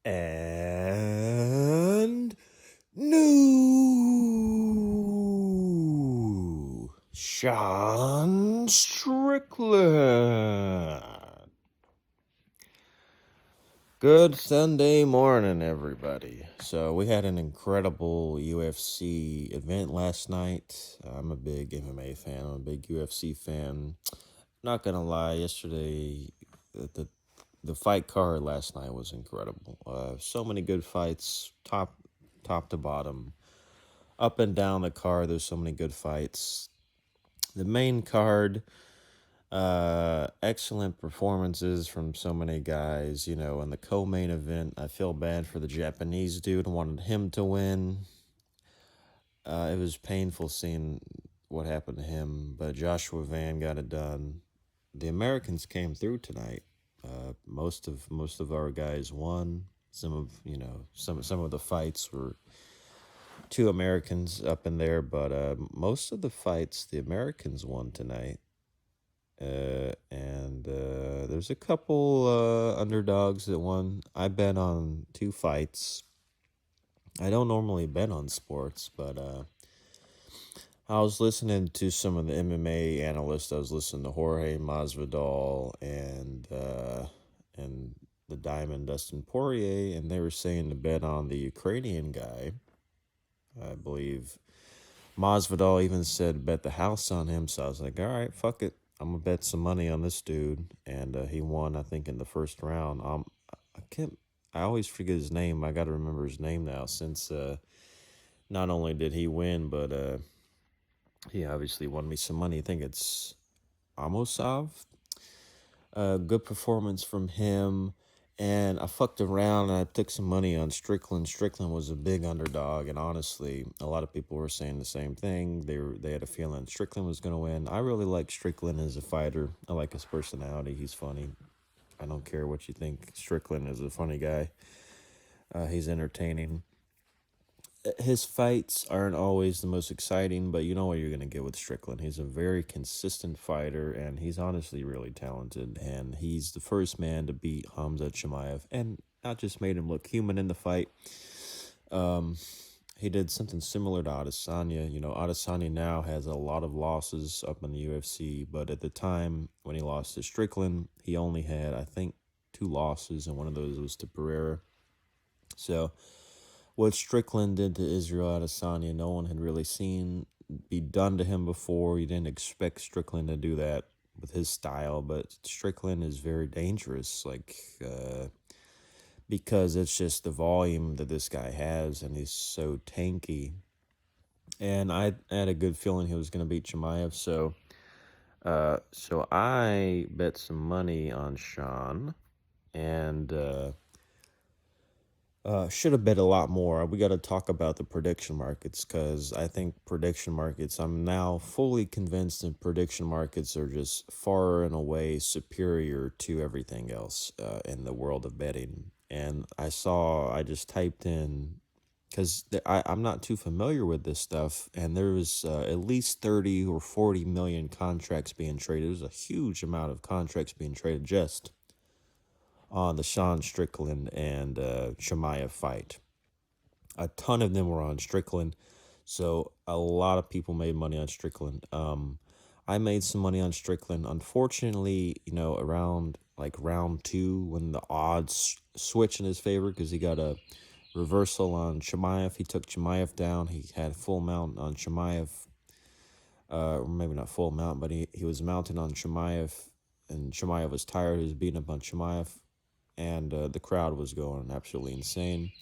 And new Sean Strickland. Good Sunday morning, everybody. So we had an incredible UFC event last night. I'm a big MMA fan. I'm a big UFC fan. Not gonna lie, yesterday the fight card last night was incredible. So many good fights, top to bottom, up and down the card. There's so many good fights. The main card, excellent performances from so many guys. You know, in the co-main event, I feel bad for the Japanese dude. I wanted him to win. It was painful seeing what happened to him, but Joshua Van got it done. The Americans came through tonight. Most of our guys won. Some of the fights were two Americans up in there, but most of the fights the Americans won tonight. And there's a couple underdogs that won. I bet on two fights. I don't normally bet on sports, but I was listening to some of the MMA analysts. I was listening to Jorge Masvidal and the Diamond Dustin Poirier, and they were saying to bet on the Ukrainian guy. I believe Masvidal even said bet the house on him. So I was like, all right, fuck it. I'm gonna bet some money on this dude, and he won. I think in the first round. I can't. I always forget his name. I got to remember his name now. Since not only did he win, but he obviously won me some money. I think it's Amosov. Good performance from him. And I fucked around and I took some money on Strickland. Strickland was a big underdog, and honestly, a lot of people were saying the same thing. They had a feeling Strickland was going to win. I really like Strickland as a fighter. I like his personality. He's funny. I don't care what you think. Strickland is a funny guy. He's entertaining. His fights aren't always the most exciting, but you know what you're going to get with Strickland. He's a very consistent fighter, and he's honestly really talented. And he's the first man to beat Khamzat Chimaev, and not just made him look human in the fight. He did something similar to Adesanya. You know, Adesanya now has a lot of losses up in the UFC, but at the time when he lost to Strickland, he only had, I think, 2 losses, and one of those was to Pereira. So what Strickland did to Israel Adesanya, no one had really seen be done to him before. You didn't expect Strickland to do that with his style, but Strickland is very dangerous, because it's just the volume that this guy has, and he's so tanky. And I had a good feeling he was going to beat Chimaev, so I bet some money on Sean, and should have bet a lot more. We got to talk about the prediction markets, because I think prediction markets, I'm now fully convinced that prediction markets are just far and away superior to everything else in the world of betting. And I just typed in, because I'm not too familiar with this stuff, and there was at least 30 or 40 million contracts being traded. There's a huge amount of contracts being traded just on the Sean Strickland and Chimaev fight. A ton of them were on Strickland, so a lot of people made money on Strickland. I made some money on Strickland. Unfortunately, you know, around like round 2, when the odds switch in his favor, because he got a reversal on Chimaev. He took Chimaev down. He had full mount on Chimaev. Or maybe not full mount, but he was mounted on Chimaev, and Chimaev was tired. He was beating up on Chimaev, and the crowd was going absolutely insane.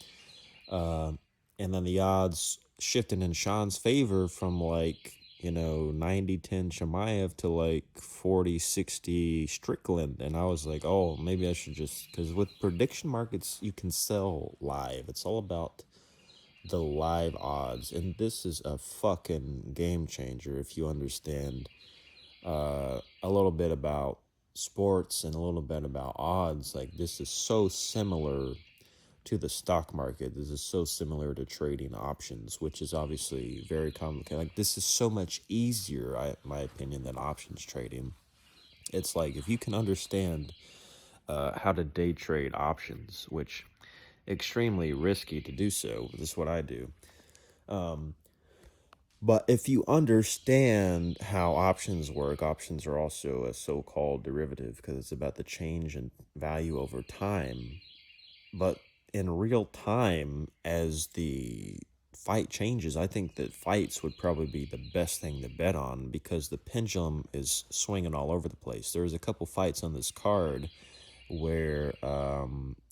And then the odds shifted in Sean's favor from 90-10 Chimaev to 40-60 Strickland. And I was like, oh, maybe I should just, because with prediction markets, you can sell live. It's all about the live odds. And this is a fucking game changer if you understand a little bit about sports and a little bit about odds. Like, this is so similar to the stock market. This is so similar to trading options, which is obviously very complicated. Like, this is so much easier, in my opinion, than options trading. It's like, if you can understand how to day trade options, which extremely risky to do so. This is what I do. But if you understand how options work, options are also a so-called derivative because it's about the change in value over time. But in real time, as the fight changes, I think that fights would probably be the best thing to bet on because the pendulum is swinging all over the place. There's a couple fights on this card where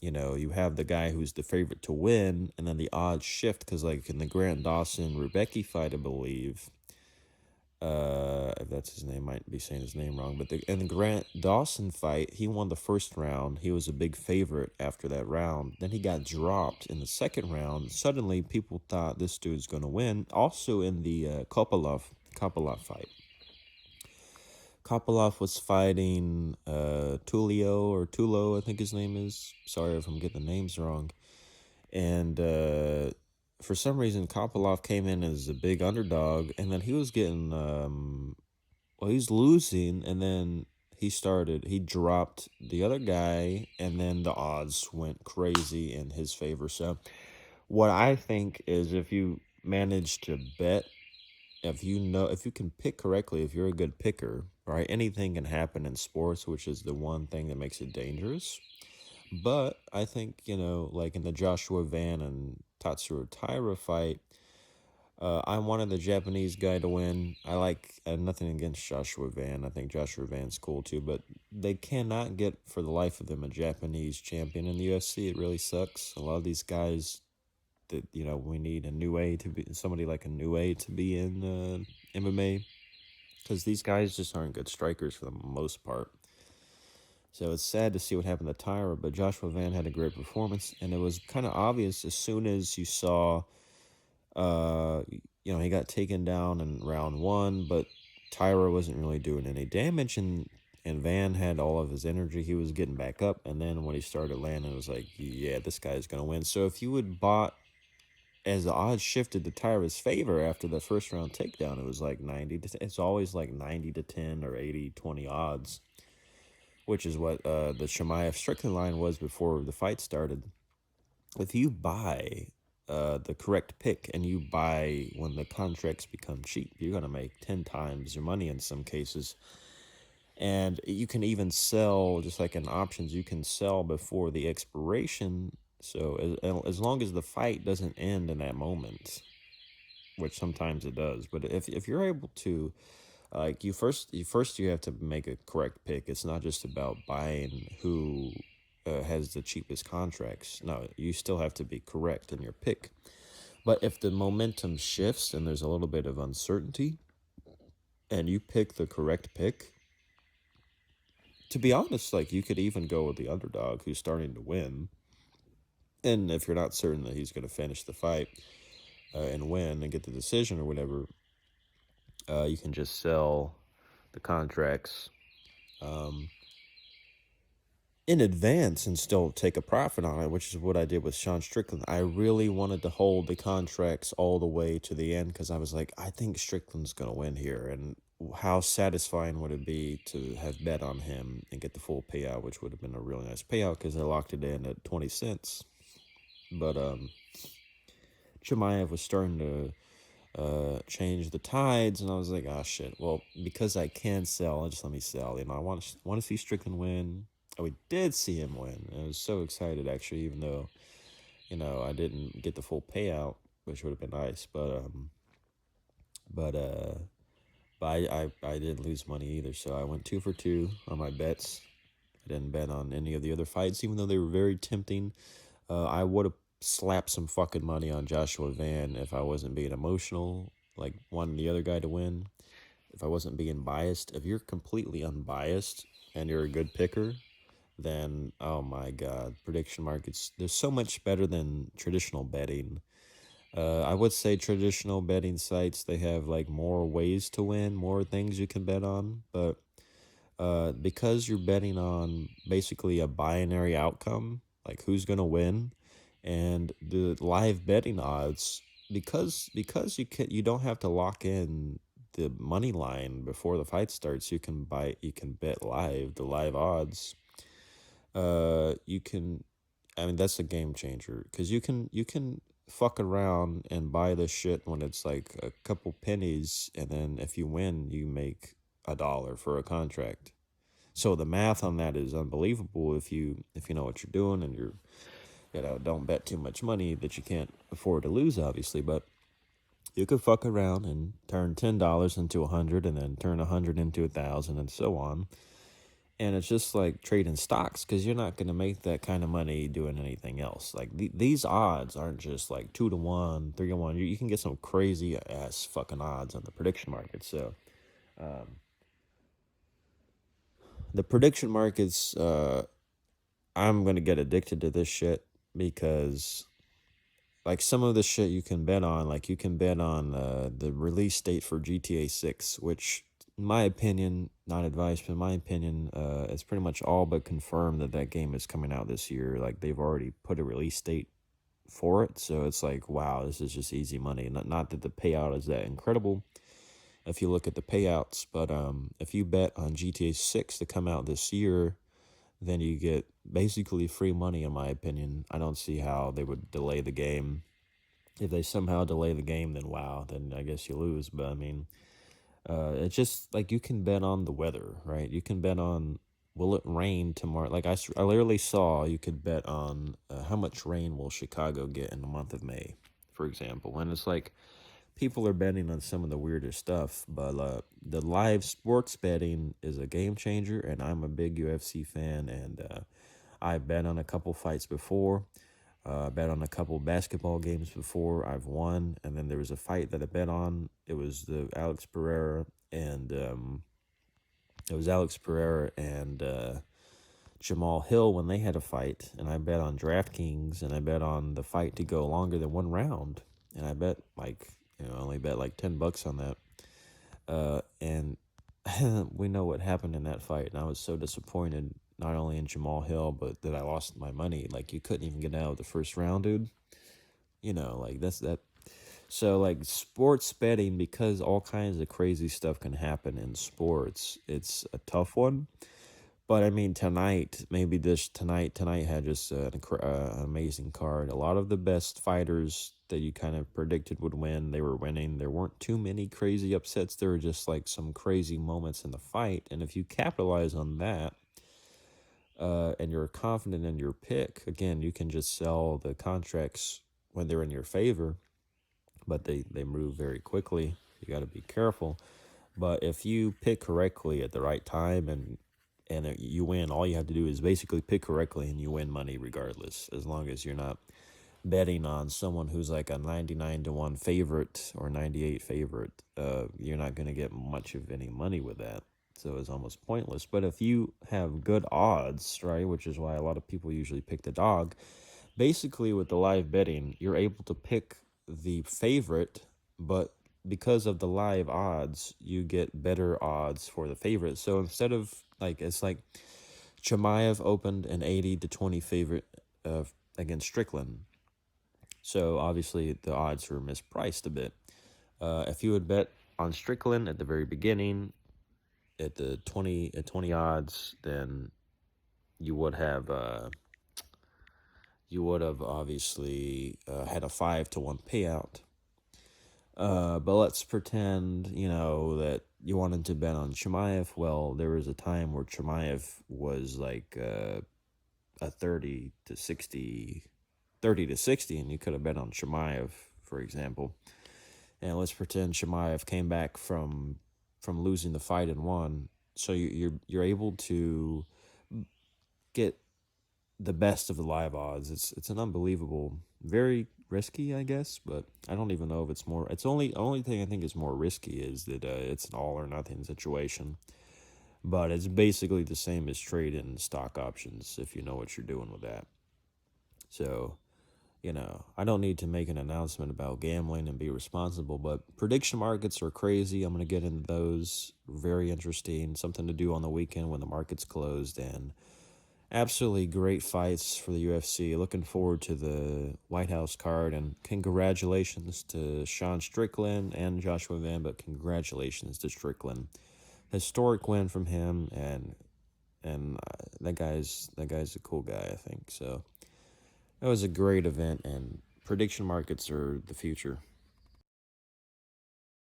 you have the guy who's the favorite to win, and then the odds shift because, like in the Grant Dawson Rebecca fight, I believe, if that's his name, might be saying his name wrong, but in the Grant Dawson fight, he won the first round. He was a big favorite after that round. Then he got dropped in the second round. Suddenly, people thought this dude's going to win. Also in the Kopylov fight. Kopylov was fighting Tulo, I think his name is. Sorry if I'm getting the names wrong. And for some reason, Kopylov came in as a big underdog, and then he was getting, he was losing, and then he dropped the other guy, and then the odds went crazy in his favor. So what I think is if you manage to bet, if you can pick correctly, if you're a good picker, right, anything can happen in sports, which is the one thing that makes it dangerous. But I think, like in the Joshua Van and Tatsuro Taira fight, I wanted the Japanese guy to win. I have nothing against Joshua Van. I think Joshua Van's cool too, but they cannot get, for the life of them, a Japanese champion in the UFC. It really sucks. A lot of these guys that, we need a new A to be, somebody like a new A to be in MMA, because these guys just aren't good strikers for the most part. So it's sad to see what happened to Tyra, but Joshua Van had a great performance, and it was kind of obvious as soon as you saw, he got taken down in round one, but Tyra wasn't really doing any damage, and Van had all of his energy. He was getting back up, and then when he started landing, it was like, yeah, this guy's going to win. So if you would bought, as the odds shifted to Tyra's favor after the first round takedown, it was like 90 to 10. It's always like 90 to 10 or 80-20 odds, which is what the Chimaev Strickland line was before the fight started. If you buy the correct pick and you buy when the contracts become cheap, you're going to make 10 times your money in some cases. And you can even sell, just like in options, you can sell before the expiration. So as long as the fight doesn't end in that moment, which sometimes it does. But if you're able to, like, you have to make a correct pick. It's not just about buying who has the cheapest contracts. No, you still have to be correct in your pick. But if the momentum shifts and there's a little bit of uncertainty, and you pick the correct pick, to be honest, like, you could even go with the underdog who's starting to win. And if you're not certain that he's going to finish the fight and win and get the decision or whatever, you can just sell the contracts in advance and still take a profit on it, which is what I did with Sean Strickland. I really wanted to hold the contracts all the way to the end because I was like, I think Strickland's going to win here. And how satisfying would it be to have bet on him and get the full payout, which would have been a really nice payout because I locked it in at 20 cents. But Chimaev was starting to change the tides, and I was like, oh shit, well, because I can sell, just let me sell. I want to see Strickland win. And we did see him win. I was so excited, actually, even though I didn't get the full payout, which would have been nice. But I didn't lose money either, so I went 2 for 2 on my bets. I didn't bet on any of the other fights, even though they were very tempting. I would have slapped some fucking money on Joshua Van if I wasn't being emotional, like wanting the other guy to win. If I wasn't being biased. If you're completely unbiased and you're a good picker, then, oh my God, prediction markets, they're so much better than traditional betting. I would say traditional betting sites, they have like more ways to win, more things you can bet on, but because you're betting on basically a binary outcome, like who's going to win, and the live betting odds, because you don't have to lock in the money line before the fight starts. You can bet live, the live odds. You can I mean, that's a game changer because you can fuck around and buy this shit when it's like a couple pennies, and then if you win, you make $1 for a contract. So the math on that is unbelievable if you know what you're doing and you're don't bet too much money that you can't afford to lose, obviously, but you could fuck around and turn $10 into 100, and then turn 100 into 1,000, and so on. And it's just like trading stocks because you're not going to make that kind of money doing anything else. Like these odds aren't just like 2 to 1, 3 to 1. You can get some crazy ass fucking odds on the prediction market. So the prediction markets, I'm going to get addicted to this shit because like some of the shit you can bet on, like you can bet on the release date for GTA 6, which, in my opinion, not advice, but in my opinion, it's pretty much all but confirmed that that game is coming out this year. Like they've already put a release date for it, so it's like, wow, this is just easy money. Not that the payout is that incredible if you look at the payouts, but if you bet on GTA 6 to come out this year, then you get basically free money, in my opinion. I don't see how they would delay the game. If they somehow delay the game, then wow, then I guess you lose. But I mean, it's just like you can bet on the weather, right? You can bet on, will it rain tomorrow? Like I literally saw you could bet on how much rain will Chicago get in the month of May, for example. And it's like people are betting on some of the weirdest stuff, but the live sports betting is a game changer, and I'm a big UFC fan, and I bet on a couple fights before. Bet on a couple basketball games before. I've won, and then there was a fight that I bet on. It was the Alex Pereira and it was Alex Pereira and Jamal Hill when they had a fight, and I bet on DraftKings, and I bet on the fight to go longer than 1 round, and I bet like only bet like $10 on that, and we know what happened in that fight, and I was so disappointed. Not only in Jamal Hill, but that I lost my money. Like you couldn't even get out of the first round, dude. Like that's that. So like sports betting, because all kinds of crazy stuff can happen in sports. It's a tough one. But I mean, tonight had just an amazing card. A lot of the best fighters that you kind of predicted would win, they were winning. There weren't too many crazy upsets. There were just like some crazy moments in the fight. And if you capitalize on that, and you're confident in your pick, again, you can just sell the contracts when they're in your favor, but they move very quickly. You got to be careful. But if you pick correctly at the right time and you win, all you have to do is basically pick correctly and you win money regardless, as long as you're not betting on someone who's like a 99 to 1 favorite or 98 favorite. You're not going to get much of any money with that. So it's almost pointless. But if you have good odds, right, which is why a lot of people usually pick the dog, basically with the live betting, you're able to pick the favorite, but because of the live odds, you get better odds for the favorite. So instead of like, it's like Chimaev opened an 80 to 20 favorite against Strickland. So obviously the odds were mispriced a bit. If you would bet on Strickland at the very beginning, at the 20 odds, then you would have obviously had a 5 to 1 payout. But let's pretend that you wanted to bet on Chimaev. Well, there was a time where Chimaev was like a 30 to 60, and you could have bet on Chimaev, for example. And let's pretend Chimaev came back from losing the fight and won. So you're able to get the best of the live odds. It's an unbelievable, very risky, I guess, but I don't even know if it's more. It's only thing I think is more risky is that it's an all or nothing situation. But it's basically the same as trading stock options if you know what you're doing with that. So I don't need to make an announcement about gambling and be responsible, but prediction markets are crazy. I'm going to get into those. Very interesting. Something to do on the weekend when the market's closed, and absolutely great fights for the UFC. Looking forward to the White House card, and congratulations to Sean Strickland and Joshua Van, but congratulations to Strickland. Historic win from him, and that guy's a cool guy, I think. So That was a great event, and prediction markets are the future.